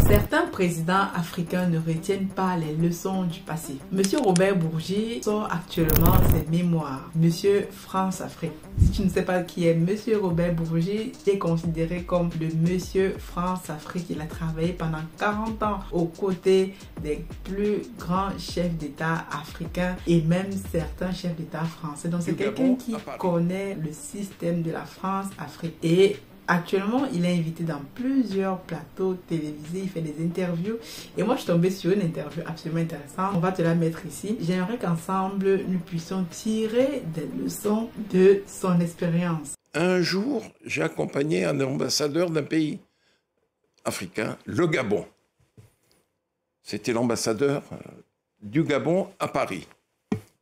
Certains présidents africains ne retiennent pas les leçons du passé. Monsieur Robert Bourgi sort actuellement ses mémoires. Monsieur France-Afrique. Si tu ne sais pas qui est Monsieur Robert Bourgi, il est considéré comme le Monsieur France-Afrique. Il a travaillé pendant 40 ans aux côtés des plus grands chefs d'État africains et même certains chefs d'État français. Donc c'est quelqu'un qui connaît le système de la France-Afrique. Et actuellement, il est invité dans plusieurs plateaux télévisés, il fait des interviews. Et moi, je suis tombée sur une interview absolument intéressante. On va te la mettre ici. J'aimerais qu'ensemble, nous puissions tirer des leçons de son expérience. Un jour, j'ai accompagné un ambassadeur d'un pays africain, le Gabon. C'était l'ambassadeur du Gabon à Paris.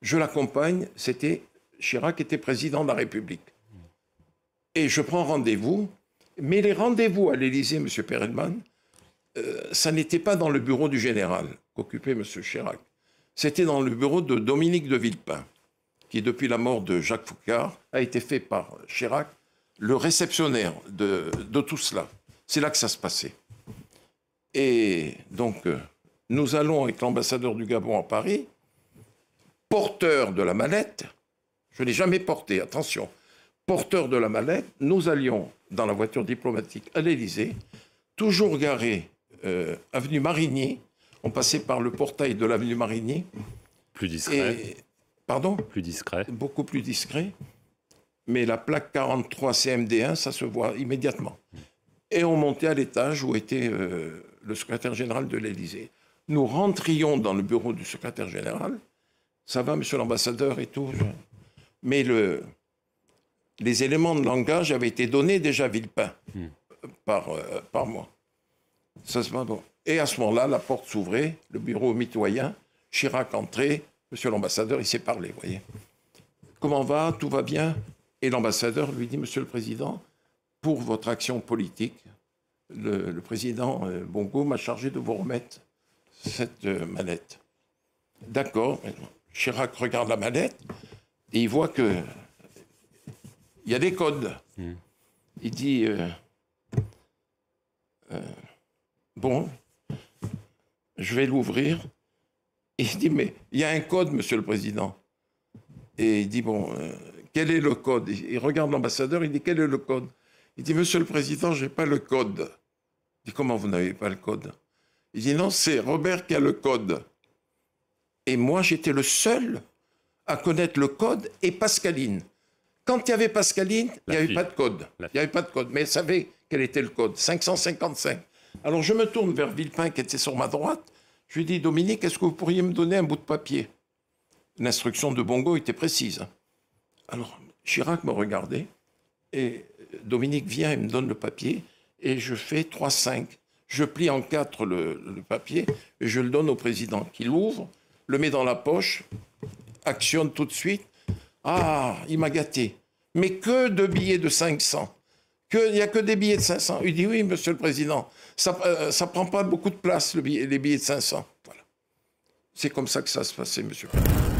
Je l'accompagne, Chirac était président de la République. Et je prends rendez-vous, mais les rendez-vous à l'Élysée, M. Perelman, ça n'était pas dans le bureau du général qu'occupait M. Chirac. C'était dans le bureau de Dominique de Villepin, qui, depuis la mort de Jacques Foucard, a été fait par Chirac le réceptionnaire de tout cela. C'est là que ça se passait. Et donc, nous allons avec l'ambassadeur du Gabon à Paris, porteur de la mallette, je ne l'ai jamais porté, attention, porteur de la mallette, nous allions dans la voiture diplomatique à l'Élysée, toujours garé avenue Marigny. On passait par le portail de l'avenue Marigny. Plus discret. Pardon ? Plus discret. Beaucoup plus discret. Mais la plaque 43 CMD1, ça se voit immédiatement. Et on montait à l'étage où était le secrétaire général de l'Élysée. Nous rentrions dans le bureau du secrétaire général. Ça va, monsieur l'ambassadeur et tout. Mais les éléments de langage avaient été donnés déjà à Villepin par moi. Ça se passe bon. Et à ce moment-là, la porte s'ouvrait, le bureau mitoyen, Chirac entrait, monsieur l'ambassadeur, il s'est parlé, vous voyez. Comment va? Tout va bien? Et l'ambassadeur lui dit, monsieur le président, pour votre action politique, le président Bongo m'a chargé de vous remettre cette mallette. D'accord. Chirac regarde la mallette et il voit que il y a des codes. Il dit bon, je vais l'ouvrir. Et il dit mais il y a un code, monsieur le président. Et il dit bon, quel est le code? Il regarde l'ambassadeur, il dit quel est le code? Il dit monsieur le président, j'ai pas le code. Il dit comment vous n'avez pas le code? Il dit non, c'est Robert qui a le code. Et moi j'étais le seul à connaître le code et Pascaline. Quand il y avait Pascaline, il n'y avait pas de code. Il n'y avait pas de code, mais elle savait quel était le code, 555. Alors je me tourne vers Villepin qui était sur ma droite. Je lui dis, Dominique, est-ce que vous pourriez me donner un bout de papier? L'instruction de Bongo était précise. Alors Chirac me regardait et Dominique vient et me donne le papier et je fais 3-5. Je plie en 4 le papier et je le donne au président qui l'ouvre, le met dans la poche, actionne tout de suite. Ah, il m'a gâté. Mais que de billets de 500. Il n'y a que des billets de 500. Il dit, oui, monsieur le président, ça ne prend pas beaucoup de place, les billets de 500. Voilà. C'est comme ça que ça se passait, monsieur.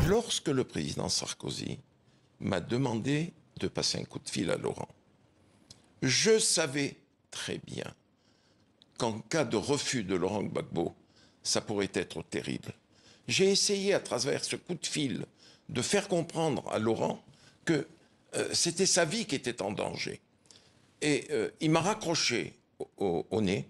Lorsque le président Sarkozy m'a demandé de passer un coup de fil à Laurent, je savais très bien qu'en cas de refus de Laurent Gbagbo, ça pourrait être terrible. J'ai essayé, à travers ce coup de fil, de faire comprendre à Laurent que c'était sa vie qui était en danger. Et il m'a raccroché au nez.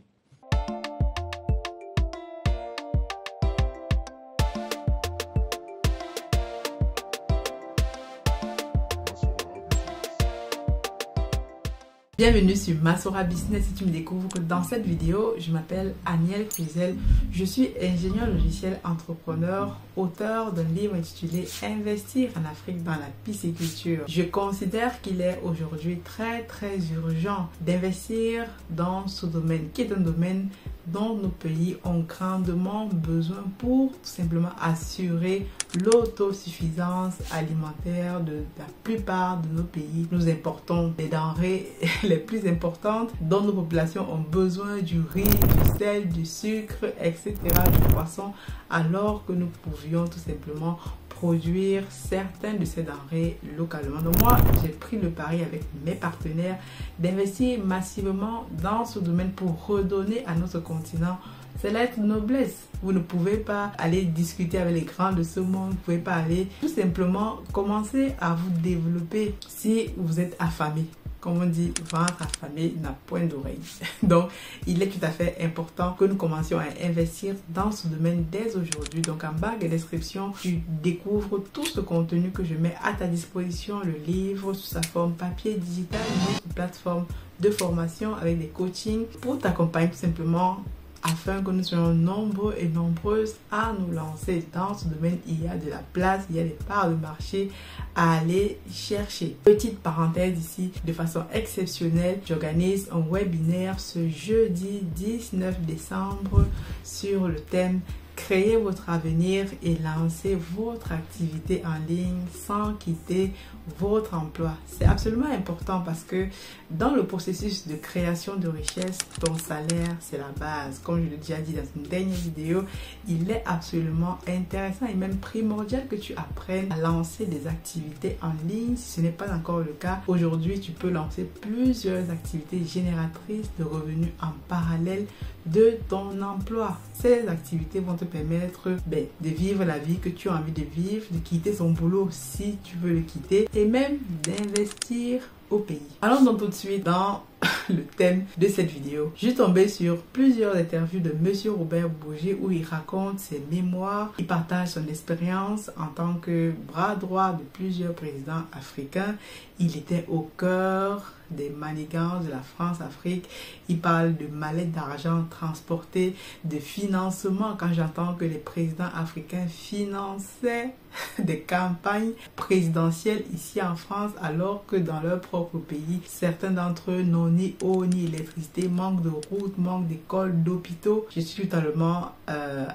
Bienvenue sur Masora Business. Si tu me découvres dans cette vidéo, je m'appelle Aniel Cluzel. Je suis ingénieur logiciel entrepreneur, auteur d'un livre intitulé Investir en Afrique dans la pisciculture. Je considère qu'il est aujourd'hui très urgent d'investir dans ce domaine, qui est un domaine dont nos pays ont grandement besoin pour tout simplement assurer l'autosuffisance alimentaire de la plupart de nos pays. Nous importons des denrées les plus importantes dont nos populations ont besoin, du riz, du sel, du sucre, etc., du poisson, alors que nous pouvions tout simplement produire certaines de ces denrées localement. Donc moi, j'ai pris le pari avec mes partenaires d'investir massivement dans ce domaine pour redonner à notre continent c'est l'être noblesse. Vous ne pouvez pas aller discuter avec les grands de ce monde. Vous ne pouvez pas aller tout simplement commencer à vous développer si vous êtes affamé. Comme on dit, ventre affamé n'a point d'oreille. Donc, il est tout à fait important que nous commencions à investir dans ce domaine dès aujourd'hui. Donc, en bas de description, tu découvres tout ce contenu que je mets à ta disposition, le livre sous sa forme papier digital, notre plateforme de formation avec des coachings pour t'accompagner tout simplement afin que nous soyons nombreux et nombreuses à nous lancer dans ce domaine. Il y a de la place, il y a des parts de marché à aller chercher. Petite parenthèse ici, de façon exceptionnelle, j'organise un webinaire ce jeudi 19 décembre sur le thème créer votre avenir et lancer votre activité en ligne sans quitter votre emploi. C'est absolument important parce que dans le processus de création de richesse, ton salaire, c'est la base. Comme je l'ai déjà dit dans une dernière vidéo, il est absolument intéressant et même primordial que tu apprennes à lancer des activités en ligne. Si ce n'est pas encore le cas, aujourd'hui, tu peux lancer plusieurs activités génératrices de revenus en parallèle de ton emploi. Ces activités vont te permettre de vivre la vie que tu as envie de vivre, de quitter son boulot si tu veux le quitter et même d'investir au pays. Allons donc tout de suite dans le thème de cette vidéo. Je suis tombée sur plusieurs interviews de Monsieur Robert Bourgi où il raconte ses mémoires, il partage son expérience en tant que bras droit de plusieurs présidents africains. Il était au cœur des manigances de la France-Afrique. Il parle de mallettes d'argent transportées, de financement. Quand j'entends que les présidents africains finançaient des campagnes présidentielles ici en France, alors que dans leur propre pays, certains d'entre eux n'ont ni eau ni électricité, manque de routes, manque d'écoles, d'hôpitaux. Je suis totalement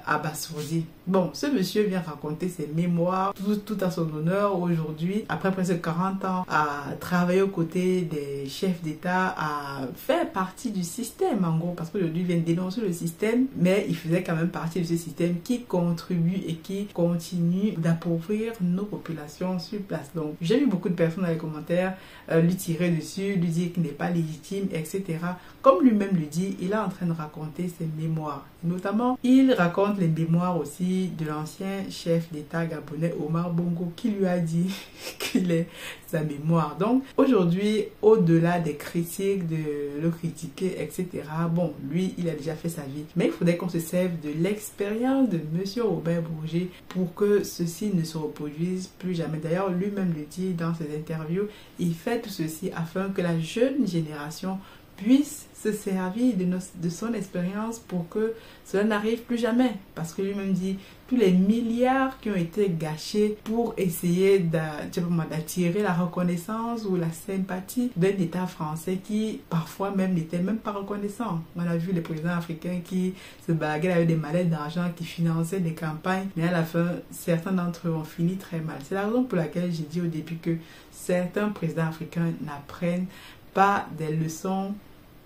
abasourdi. Bon, ce monsieur vient raconter ses mémoires, tout à son honneur aujourd'hui, après presque 40 ans, à travailler aux côtés des chefs d'État, à faire partie du système en gros, parce qu'aujourd'hui il vient dénoncer le système, mais il faisait quand même partie de ce système qui contribue et qui continue d'appauvrir nos populations sur place. Donc j'ai vu beaucoup de personnes dans les commentaires lui tirer dessus, lui dire qu'il n'est pas légitime, etc. Comme lui-même le dit, il est en train de raconter ses mémoires. Notamment, il raconte les mémoires aussi de l'ancien chef d'État gabonais Omar Bongo qui lui a dit qu'il est sa mémoire. Donc aujourd'hui, au-delà des critiques, de le critiquer, etc. Bon, lui, il a déjà fait sa vie. Mais il faudrait qu'on se serve de l'expérience de Monsieur Robert Bourgi pour que ceci ne se reproduise plus jamais. D'ailleurs, lui-même le dit dans ses interviews, il fait tout ceci afin que la jeune génération puisse se servir de son expérience pour que cela n'arrive plus jamais. Parce que lui-même dit, tous les milliards qui ont été gâchés pour essayer d'attirer la reconnaissance ou la sympathie d'un État français qui parfois même n'était même pas reconnaissant. On a vu les présidents africains qui se bagarraient avec des mallettes d'argent, qui finançaient des campagnes, mais à la fin, certains d'entre eux ont fini très mal. C'est la raison pour laquelle j'ai dit au début que certains présidents africains n'apprennent pas des leçons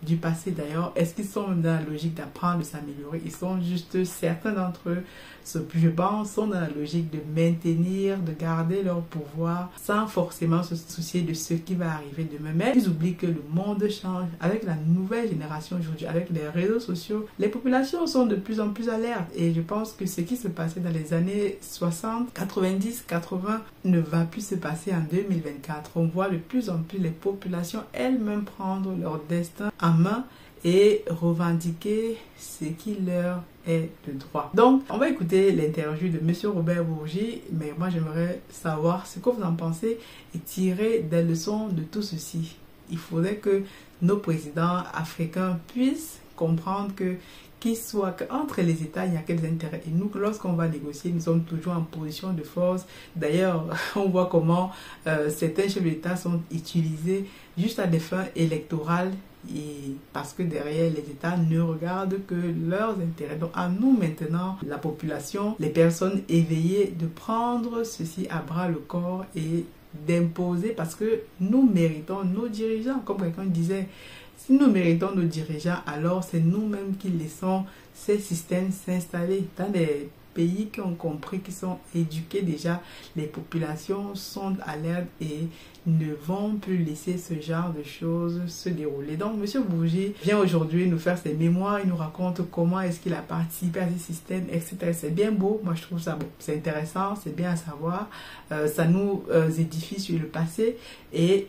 du passé. D'ailleurs, est-ce qu'ils sont dans la logique d'apprendre, de s'améliorer? Ils sont juste, certains d'entre eux, je pense, sont dans la logique de maintenir, de garder leur pouvoir sans forcément se soucier de ce qui va arriver demain. Mais ils oublient que le monde change avec la nouvelle génération aujourd'hui, avec les réseaux sociaux. Les populations sont de plus en plus alertes et je pense que ce qui se passait dans les années 60, 90, 80 ne va plus se passer en 2024. On voit de plus en plus les populations elles-mêmes prendre leur destin en main et revendiquer ce qui leur est de droit. Donc, on va écouter l'interview de Monsieur Robert Bourgi, mais moi j'aimerais savoir ce que vous en pensez et tirer des leçons de tout ceci. Il faudrait que nos présidents africains puissent comprendre que qu'entre les États, il n'y a que des intérêts. Et nous, lorsqu'on va négocier, nous sommes toujours en position de force. D'ailleurs, on voit comment certains chefs d'État sont utilisés juste à des fins électorales. Et parce que derrière, les États ne regardent que leurs intérêts. Donc à nous maintenant, la population, les personnes éveillées, de prendre ceci à bras le corps et d'imposer, parce que nous méritons nos dirigeants. Comme quelqu'un disait, si nous méritons nos dirigeants, alors c'est nous-mêmes qui laissons ces systèmes s'installer dans des pays qui ont compris, qui sont éduqués déjà, les populations sont alertes et ne vont plus laisser ce genre de choses se dérouler. Donc, M. Bourgi vient aujourd'hui nous faire ses mémoires, il nous raconte comment est-ce qu'il a participé à ces systèmes, etc. C'est bien beau, moi je trouve ça beau, c'est intéressant, c'est bien à savoir, ça nous édifie sur le passé et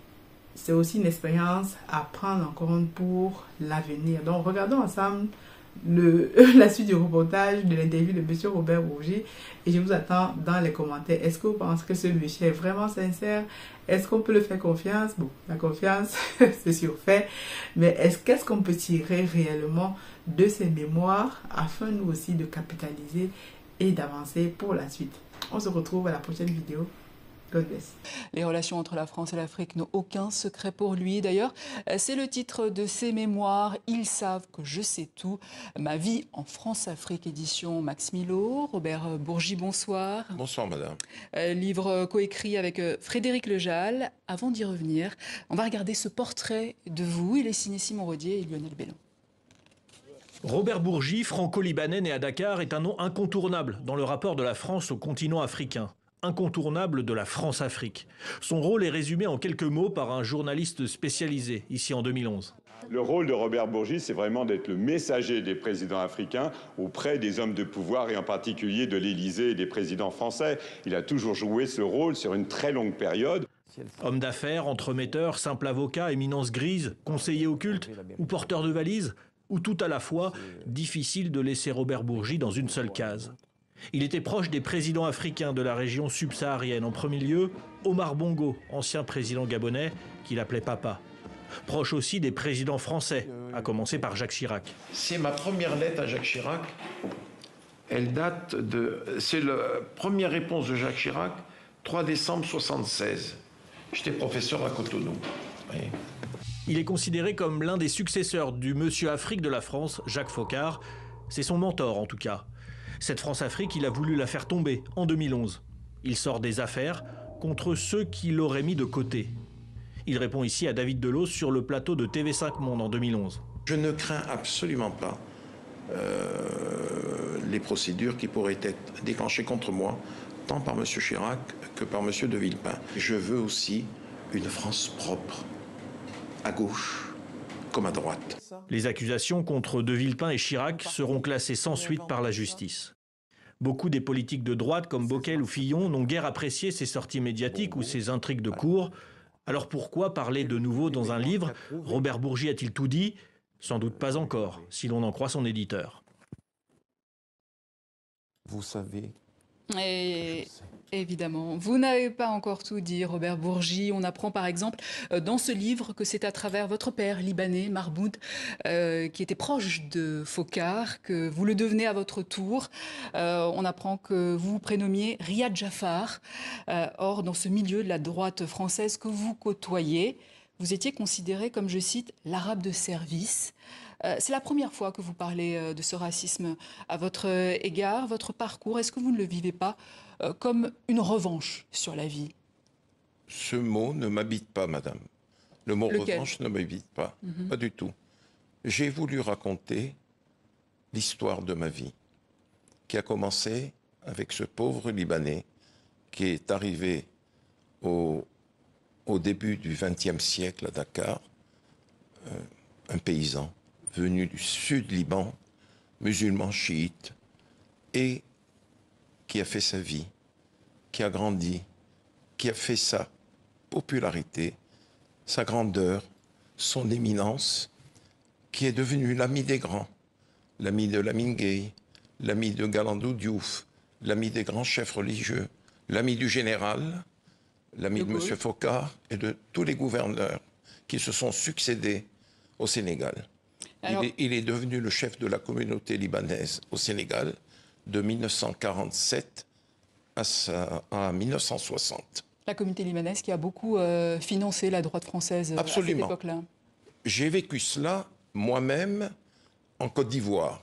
c'est aussi une expérience à prendre en compte pour l'avenir. Donc, regardons ensemble la suite du reportage de l'interview de M. Robert Bourgi et je vous attends dans les commentaires. Est-ce que vous pensez que ce monsieur est vraiment sincère? Est-ce qu'on peut le faire confiance? Bon, la confiance, c'est surfait, mais qu'est-ce qu'on peut tirer réellement de ces mémoires afin nous aussi de capitaliser et d'avancer pour la suite? On se retrouve à la prochaine vidéo. God bless. Les relations entre la France et l'Afrique n'ont aucun secret pour lui. D'ailleurs, c'est le titre de ses mémoires. Ils savent que je sais tout. Ma vie en France-Afrique, édition Max Milo. Robert Bourgi, bonsoir. Bonsoir, madame. Livre coécrit avec Frédéric Lejal. Avant d'y revenir, on va regarder ce portrait de vous. Il est signé Simon Rodier et Lionel Bellon. Robert Bourgi, franco-libanais né à Dakar, est un nom incontournable dans le rapport de la France au continent africain. Incontournable de la France-Afrique. Son rôle est résumé en quelques mots par un journaliste spécialisé, ici en 2011. Le rôle de Robert Bourgi, c'est vraiment d'être le messager des présidents africains auprès des hommes de pouvoir et en particulier de l'Élysée et des présidents français. Il a toujours joué ce rôle sur une très longue période. Homme d'affaires, entremetteur, simple avocat, éminence grise, conseiller occulte ou porteur de valises, ou tout à la fois, difficile de laisser Robert Bourgi dans une seule case. Il était proche des présidents africains de la région subsaharienne. En premier lieu, Omar Bongo, ancien président gabonais, qu'il appelait papa. Proche aussi des présidents français, à commencer par Jacques Chirac. C'est ma première lettre à Jacques Chirac. Elle date de... C'est la première réponse de Jacques Chirac, 3 décembre 1976. J'étais professeur à Cotonou. Oui. Il est considéré comme l'un des successeurs du monsieur Afrique de la France, Jacques Foccart. C'est son mentor en tout cas. Cette France-Afrique, il a voulu la faire tomber en 2011. Il sort des affaires contre ceux qui l'auraient mis de côté. Il répond ici à David Delos sur le plateau de TV5 Monde en 2011. Je ne crains absolument pas les procédures qui pourraient être déclenchées contre moi, tant par M. Chirac que par M. de Villepin. Je veux aussi une France propre, à gauche comme à droite. Les accusations contre de Villepin et Chirac seront classées sans suite par la justice. Beaucoup des politiques de droite comme Bockel ou Fillon n'ont guère apprécié ces sorties médiatiques ou ces intrigues de cour. Alors pourquoi parler de nouveau dans un livre? Robert Bourgi a-t-il tout dit? Sans doute pas encore, si l'on en croit son éditeur. Vous savez... Et évidemment, vous n'avez pas encore tout dit, Robert Bourgi. On apprend par exemple dans ce livre que c'est à travers votre père libanais, Mahmoud, qui était proche de Foccart, que vous le devenez à votre tour. On apprend que vous vous prénommiez Riyad Jafar. Or, dans ce milieu de la droite française que vous côtoyez, vous étiez considéré comme, je cite, l'arabe de service. C'est la première fois que vous parlez de ce racisme à votre égard, votre parcours. Est-ce que vous ne le vivez pas comme une revanche sur la vie? Ce mot ne m'habite pas, madame. Le mot Lequel? revanche ne m'habite pas, pas du tout. J'ai voulu raconter l'histoire de ma vie, qui a commencé avec ce pauvre Libanais qui est arrivé au début du XXe siècle à Dakar, un paysan venu du sud Liban, musulman chiite, et qui a fait sa vie, qui a grandi, qui a fait sa popularité, sa grandeur, son éminence, qui est devenu l'ami des grands, l'ami de Lamine Gueye, l'ami de Galandou Diouf, l'ami des grands chefs religieux, l'ami du général, l'ami de M. Foccart et de tous les gouverneurs qui se sont succédés au Sénégal. Alors, il est devenu le chef de la communauté libanaise au Sénégal de 1947 à 1960. La communauté libanaise qui a beaucoup financé la droite française. Absolument. À cette époque-là. J'ai vécu cela moi-même en Côte d'Ivoire.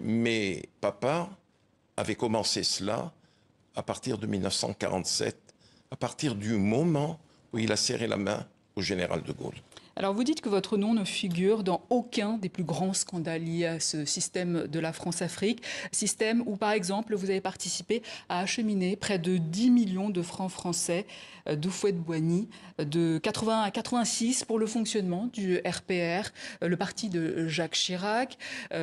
Mes papas avaient commencé cela à partir de 1947, à partir du moment où il a serré la main au général de Gaulle. Alors vous dites que votre nom ne figure dans aucun des plus grands scandales liés à ce système de la France-Afrique, système où par exemple vous avez participé à acheminer près de 10 millions de francs français d'Houphouët-Boigny de 80 à 86 pour le fonctionnement du RPR, le parti de Jacques Chirac.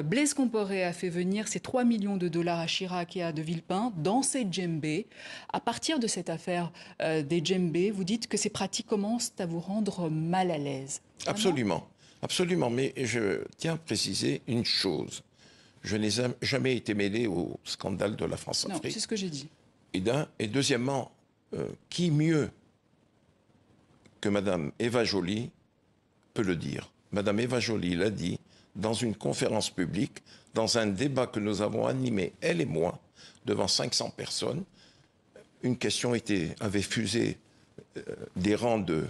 Blaise Compaoré a fait venir ces 3 millions de dollars à Chirac et à De Villepin dans ses djembés. À partir de cette affaire des djembés, vous dites que ces pratiques commencent à vous rendre mal à l'aise. Absolument, absolument. Mais je tiens à préciser une chose. Je n'ai jamais été mêlé au scandale de la France-Afrique. Non, c'est ce que j'ai dit. Et deuxièmement, qui mieux que Madame Eva Joly peut le dire? Madame Eva Joly l'a dit dans une conférence publique, dans un débat que nous avons animé, elle et moi, devant 500 personnes. Une question avait fusé des rangs de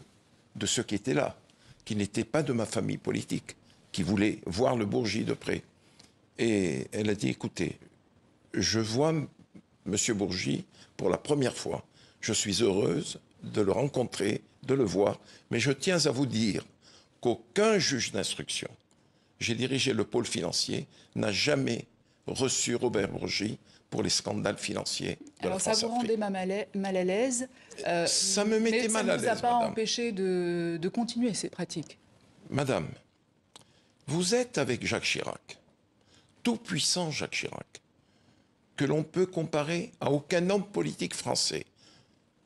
ceux qui étaient là, qui n'étaient pas de ma famille politique, qui voulaient voir le Bourgi de près. Et elle a dit, écoutez, je vois M. Bourgi pour la première fois. Je suis heureuse de le rencontrer, de le voir, mais je tiens à vous dire qu'aucun juge d'instruction, j'ai dirigé le pôle financier, n'a jamais reçu Robert Bourgi pour les scandales financiers de la France-Afrique. Alors ça vous rendait mal à l'aise, ça me mettait mal à l'aise, mais ça ne vous a pas madame. empêché de continuer ces pratiques. Madame, vous êtes avec Jacques Chirac, tout puissant Jacques Chirac, que l'on peut comparer à aucun homme politique français.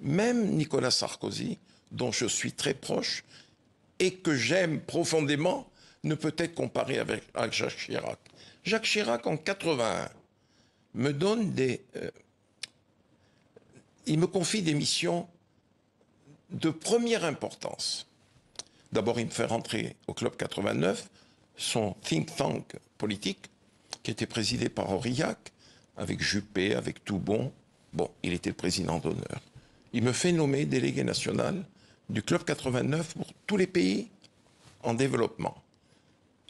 Même Nicolas Sarkozy, dont je suis très proche et que j'aime profondément, ne peut être comparé avec Jacques Chirac. Jacques Chirac, en 81, me donne il me confie des missions de première importance. D'abord, il me fait rentrer au Club 89, son think tank politique, qui était présidé par Aurillac, avec Juppé, avec Toubon. Bon, il était le président d'honneur. Il me fait nommer délégué national du Club 89 pour tous les pays en développement.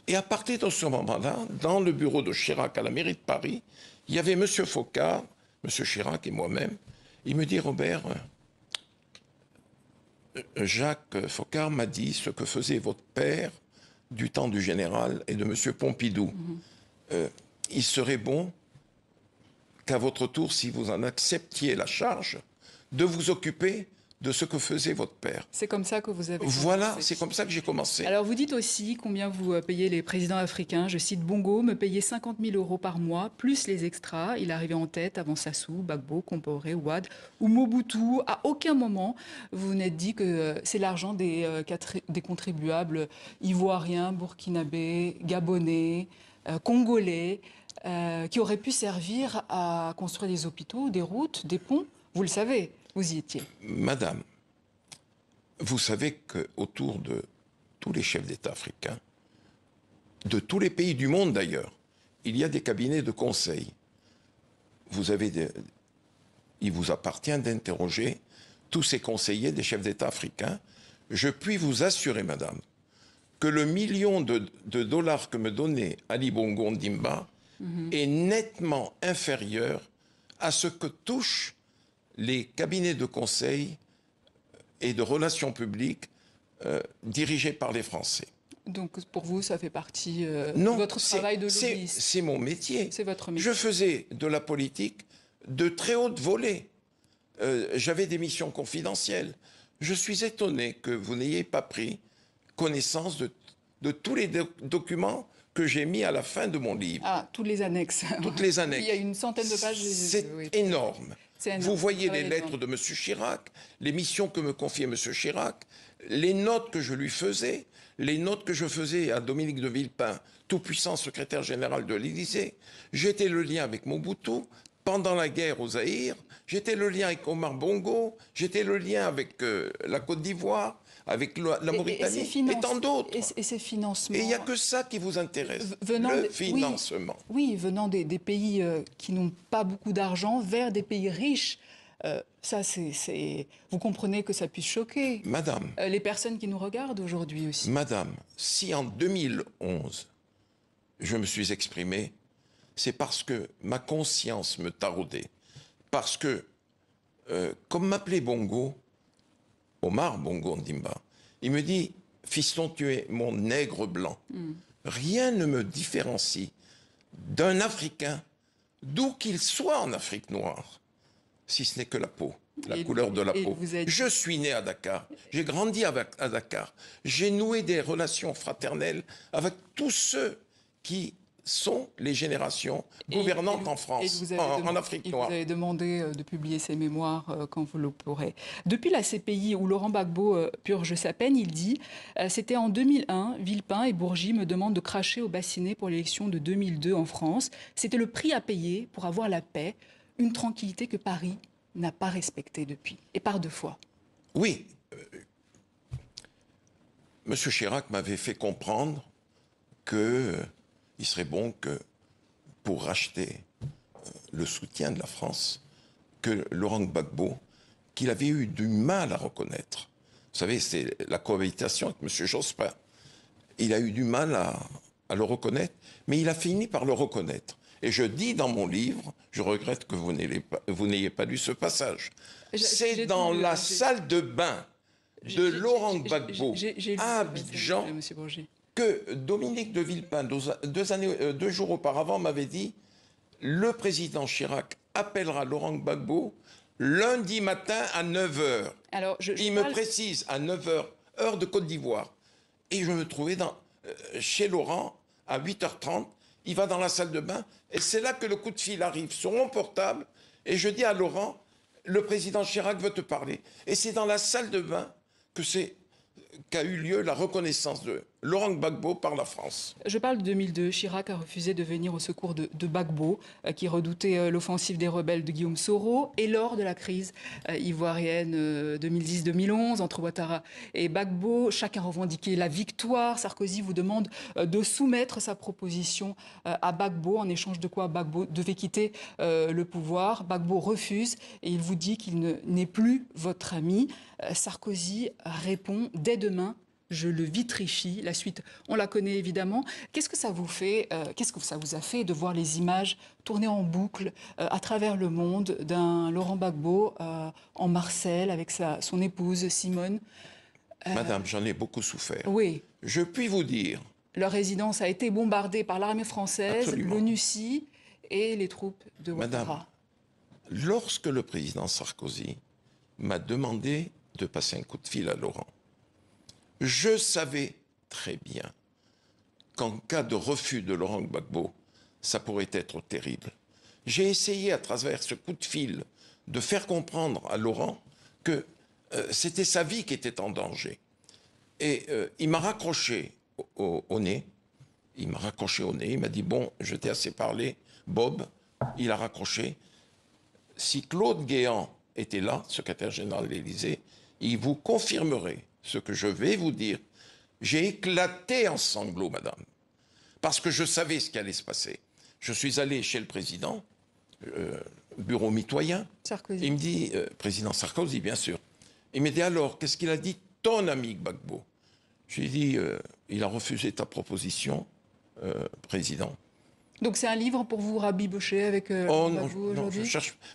Et à partir de ce moment-là, dans le bureau de Chirac à la mairie de Paris, il y avait M. Focard, M. Chirac et moi-même. Il me dit, Robert, Jacques Focard m'a dit ce que faisait votre père du temps du général et de M. Pompidou. Il serait bon qu'à votre tour, si vous en acceptiez la charge, de vous occuper de ce que faisait votre père. C'est comme ça que vous avez commencé. Voilà, c'est comme ça que j'ai commencé. Alors vous dites aussi combien vous payez les présidents africains. Je cite Bongo, me payait 50 000 € par mois, plus les extras. Il arrivait en tête avant Sassou, Gbagbo, Compaoré, Wade ou Mobutu. À aucun moment, vous vous n'êtes dit que c'est l'argent des contribuables ivoiriens, burkinabés, gabonais, congolais, qui auraient pu servir à construire des hôpitaux, des routes, des ponts. Vous le savez. Vous y étiez. Madame, vous savez qu'autour de tous les chefs d'État africains, de tous les pays du monde d'ailleurs, il y a des cabinets de conseil. Il vous appartient d'interroger tous ces conseillers des chefs d'État africains. Je puis vous assurer, madame, que le million de dollars que me donnait Ali Bongo Ondimba est nettement inférieur à ce que touchent les cabinets de conseil et de relations publiques dirigés par les Français. Donc pour vous, ça fait partie de votre travail de lobbyiste. C'est mon métier. C'est votre métier. Je faisais de la politique de très haute volée. J'avais des missions confidentielles. Je suis étonné que vous n'ayez pas pris connaissance de tous les documents que j'ai mis à la fin de mon livre. Ah, toutes les annexes. Toutes les annexes. Il y a une centaine de pages. C'est énorme. Vous voyez les lettres de M. Chirac, les missions que me confiait M. Chirac, les notes que je lui faisais, les notes que je faisais à Dominique de Villepin, tout-puissant secrétaire général de l'Élysée. J'étais le lien avec Mobutu pendant la guerre au Zaïre, j'étais le lien avec Omar Bongo, j'étais le lien avec la Côte d'Ivoire, avec la Mauritanie et tant d'autres. Et ces financements. Et il n'y a que ça qui vous intéresse, financement. Oui, venant des pays qui n'ont pas beaucoup d'argent vers des pays riches. Ça, vous comprenez que ça puisse choquer. Madame. Les personnes qui nous regardent aujourd'hui aussi. Madame, si en 2011, je me suis exprimé, c'est parce que ma conscience me taraudait. Parce que, comme m'appelait Bongo, Omar Bongo Ondimba, il me dit, fiston, tu es mon nègre blanc. Rien ne me différencie d'un Africain, d'où qu'il soit en Afrique noire, si ce n'est que la peau, la couleur de la peau. Je suis né à Dakar, j'ai grandi à Dakar, j'ai noué des relations fraternelles avec tous ceux qui sont les générations gouvernantes en France, en Afrique noire. Vous avez demandé de publier ces mémoires quand vous le pourrez. Depuis la CPI où Laurent Gbagbo purge sa peine, il dit « C'était en 2001, Villepin et Bourgi me demandent de cracher au bassinet pour l'élection de 2002 en France. C'était le prix à payer pour avoir la paix, une tranquillité que Paris n'a pas respectée depuis, et par 2 fois. » Oui. Monsieur Chirac m'avait fait comprendre que il serait bon que, pour racheter le soutien de la France, que Laurent Gbagbo, qu'il avait eu du mal à reconnaître. Vous savez, c'est la cohabitation avec M. Jospin. Il a eu du mal à le reconnaître, mais il a fini par le reconnaître. Et je dis dans mon livre, je regrette que vous n'ayez pas lu ce passage. C'est dans la salle de bain de Laurent Gbagbo à Abidjan que Dominique de Villepin, 2 jours auparavant, m'avait dit « Le président Chirac appellera Laurent Gbagbo lundi matin à 9h. » Il me précise, à 9h, heure de Côte d'Ivoire. Et je me trouvais chez Laurent à 8h30. Il va dans la salle de bain et c'est là que le coup de fil arrive sur mon portable. Et je dis à Laurent, le président Chirac veut te parler. Et c'est dans la salle de bain qu'a eu lieu la reconnaissance de Laurent Gbagbo par la France. Je parle de 2002. Chirac a refusé de venir au secours de Gbagbo, qui redoutait l'offensive des rebelles de Guillaume Soro. Et lors de la crise ivoirienne 2010-2011, entre Ouattara et Gbagbo, chacun revendiquait la victoire. Sarkozy vous demande de soumettre sa proposition à Gbagbo, en échange de quoi Gbagbo devait quitter le pouvoir. Gbagbo refuse et il vous dit qu'il n'est plus votre ami. Sarkozy répond « Dès demain, je le vitrifie ». La suite, on la connaît évidemment. Qu'est-ce que ça vous fait, qu'est-ce que ça vous a fait de voir les images tourner en boucle à travers le monde d'un Laurent Gbagbo en Marseille avec son épouse Simone? Madame, j'en ai beaucoup souffert. Oui. Je puis vous dire... Leur résidence a été bombardée par l'armée française, l'ONUCI et les troupes de Ouattara. Madame, lorsque le président Sarkozy m'a demandé de passer un coup de fil à Laurent, je savais très bien qu'en cas de refus de Laurent Gbagbo, ça pourrait être terrible. J'ai essayé à travers ce coup de fil de faire comprendre à Laurent que c'était sa vie qui était en danger. Et il m'a raccroché au nez. Il m'a raccroché au nez. Il m'a dit, bon, je t'ai assez parlé, Bob. Il a raccroché. Si Claude Guéant était là, secrétaire général de l'Élysée, il vous confirmerait ce que je vais vous dire. J'ai éclaté en sanglots, madame, parce que je savais ce qui allait se passer. Je suis allé chez le président, bureau mitoyen. Sarkozy. Il me dit, président Sarkozy, bien sûr. Il me dit, alors, qu'est-ce qu'il a dit ton ami Gbagbo? J'ai dit, il a refusé ta proposition, président. Donc c'est un livre pour vous rabibocher avec Gbagbo aujourd'hui?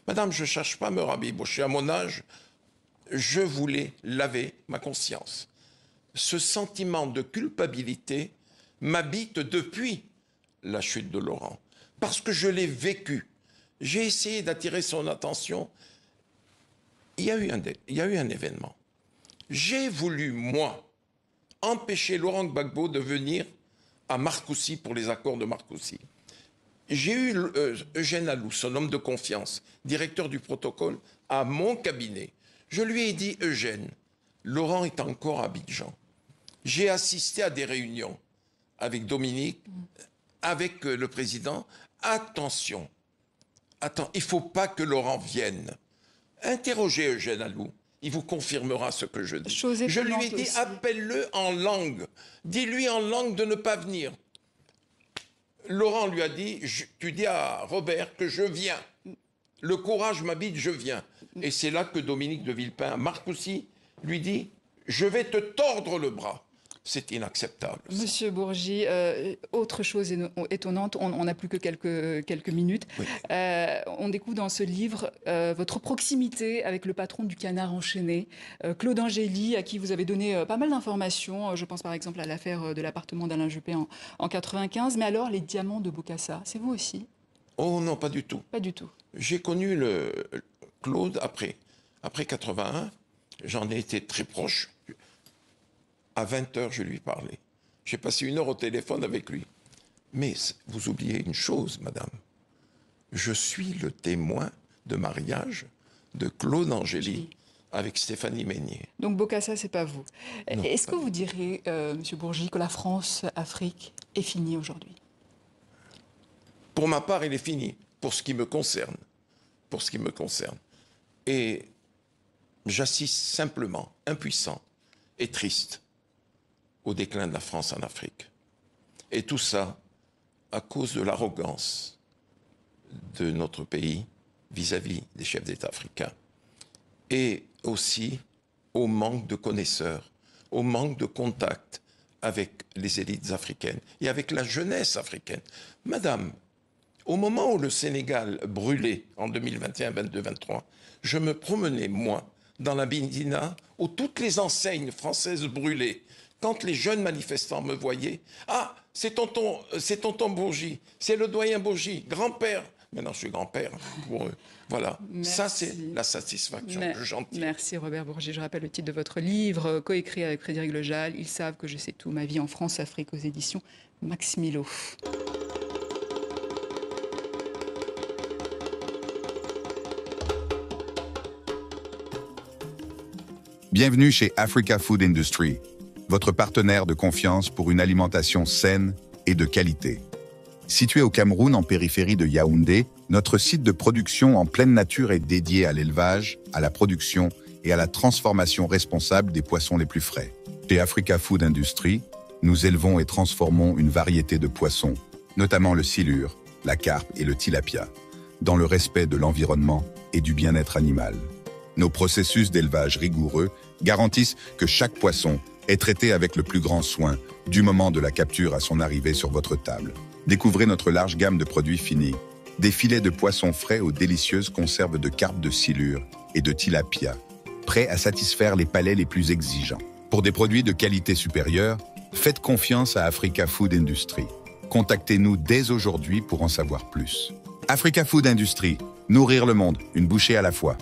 Madame, je ne cherche pas à me rabibocher. À mon âge, je voulais laver ma conscience. Ce sentiment de culpabilité m'habite depuis la chute de Laurent, parce que je l'ai vécu. J'ai essayé d'attirer son attention. Il y a eu un événement. J'ai voulu, moi, empêcher Laurent Gbagbo de venir à Marcoussis pour les accords de Marcoussis. J'ai eu Eugène Alou, son homme de confiance, directeur du protocole, à mon cabinet. Je lui ai dit, Eugène, Laurent est encore à Abidjan. J'ai assisté à des réunions avec Dominique, avec le président. Attention, il ne faut pas que Laurent vienne. Interrogez Eugène Alou, il vous confirmera ce que je dis. Je lui ai dit, appelle-le en langue. Dis-lui en langue de ne pas venir. Laurent lui a dit, tu dis à Robert que je viens. Le courage m'habite, je viens. Et c'est là que Dominique de Villepin, Marcoussis, lui dit, je vais te tordre le bras. c'est inacceptable. Monsieur Bourgi, autre chose étonnante, on n'a plus que quelques minutes. Oui. On découvre dans ce livre votre proximité avec le patron du Canard enchaîné, Claude Angély, à qui vous avez donné pas mal d'informations. Je pense par exemple à l'affaire de l'appartement d'Alain Juppé en 95. Mais alors, les diamants de Bokassa, c'est vous aussi? Oh non, pas du tout. Pas du tout. J'ai connu Claude après 81. J'en ai été très proche. À 20h, je lui parlais. J'ai passé 1 heure au téléphone avec lui. Mais vous oubliez une chose, madame. Je suis le témoin de mariage de Claude Angély avec Stéphanie Meignet. Donc Bokassa, c'est pas vous. Non, Est-ce pas que vous direz, monsieur Bourgi, que la France-Afrique est finie aujourd'hui? Pour ma part, il est fini, pour ce qui me concerne. Pour ce qui me concerne. Et j'assiste simplement, impuissant et triste, au déclin de la France en Afrique. Et tout ça à cause de l'arrogance de notre pays vis-à-vis des chefs d'État africains. Et aussi au manque de connaisseurs, au manque de contact avec les élites africaines et avec la jeunesse africaine. Madame, au moment où le Sénégal brûlait, en 2021, 22, 23, je me promenais, moi, dans la Bindina, où toutes les enseignes françaises brûlaient. Quand les jeunes manifestants me voyaient, « Ah, c'est tonton Bourgi, c'est le doyen Bourgi, grand-père ». Maintenant, je suis grand-père pour eux. Voilà, Merci. Ça c'est la satisfaction que j'en tire. Merci Robert Bourgi. Je rappelle le titre de votre livre, coécrit avec Frédéric Lejal, « Ils savent que je sais tout, ma vie en France-Afrique » aux éditions Max Milo. Bienvenue chez Africa Food Industry, votre partenaire de confiance pour une alimentation saine et de qualité. Situé au Cameroun en périphérie de Yaoundé, notre site de production en pleine nature est dédié à l'élevage, à la production et à la transformation responsable des poissons les plus frais. Chez Africa Food Industry, nous élevons et transformons une variété de poissons, notamment le silure, la carpe et le tilapia, dans le respect de l'environnement et du bien-être animal. Nos processus d'élevage rigoureux garantissent que chaque poisson est traité avec le plus grand soin, du moment de la capture à son arrivée sur votre table. Découvrez notre large gamme de produits finis, des filets de poissons frais aux délicieuses conserves de carpe de silure et de tilapia, prêts à satisfaire les palais les plus exigeants. Pour des produits de qualité supérieure, faites confiance à Africa Food Industry. Contactez-nous dès aujourd'hui pour en savoir plus. Africa Food Industry, nourrir le monde, une bouchée à la fois.